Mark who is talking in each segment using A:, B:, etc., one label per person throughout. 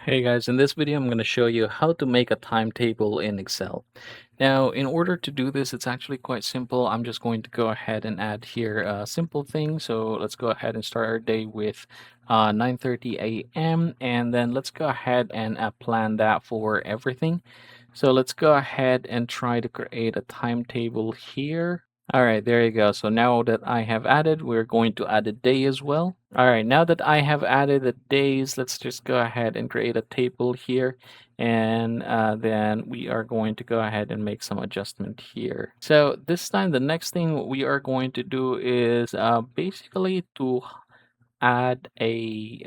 A: Hey guys, in this video I'm going to show you how to make a timetable in Excel. Now, in order to do this, it's actually quite simple. I'm just going to go ahead and add here a simple thing. So let's go ahead and start our day with 9:30 a.m. and then let's go ahead and plan that for everything. So let's go ahead and try to create a timetable here. All right, there you go. So now that I have added, we're going to add a day as well. All right, now that I have added the days, let's just go ahead and create a table here. And then we are going to go ahead and make some adjustment here. So this time, the next thing we are going to do is basically to add a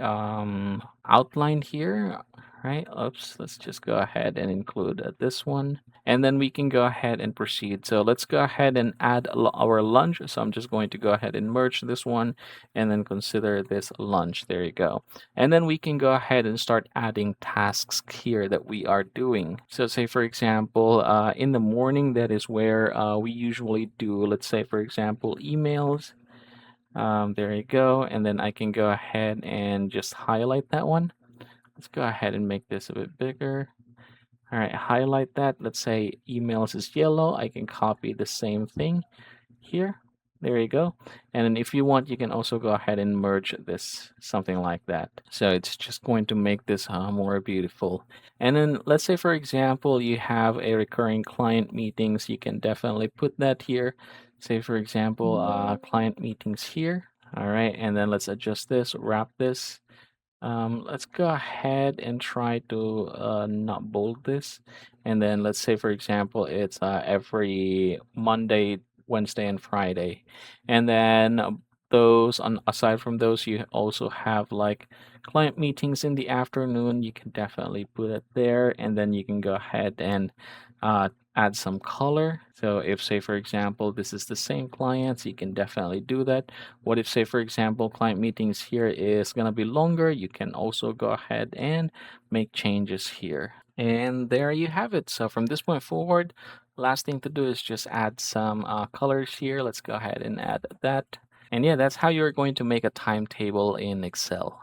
A: outline here, right? Oops, let's just go ahead and include this one. And then we can go ahead and proceed. So let's go ahead and add our lunch. So I'm just going to go ahead and merge this one and then consider this lunch. There you go. And then we can go ahead and start adding tasks here that we are doing. So say for example, in the morning, that is where we usually do, let's say for example, emails. There you go. And then I can go ahead and just highlight that one. Let's go ahead and make this a bit bigger. All right, highlight that. Let's say emails is yellow. I can copy the same thing here. There you go. And then if you want, you can also go ahead and merge this, something like that. So it's just going to make this more beautiful. And then let's say, for example, you have a recurring client meetings. You can definitely put that here. Say, for example, client meetings here. All right. And then let's adjust this, wrap this. Let's go ahead and try to not bold this. And then let's say, for example, it's every Monday, Wednesday, and Friday. And then those, on aside from those, you also have like client meetings in the afternoon. You can definitely put it there. And then you can go ahead and uh, add some color. So if, say, for example, this is the same clients, you can definitely do that. What if, say, for example, client meetings here is going to be longer? You can also go ahead and make changes here. And there you have it. So from this point forward, last thing to do is just add some colors here. Let's go ahead and add that. And yeah, that's how you're going to make a timetable in Excel.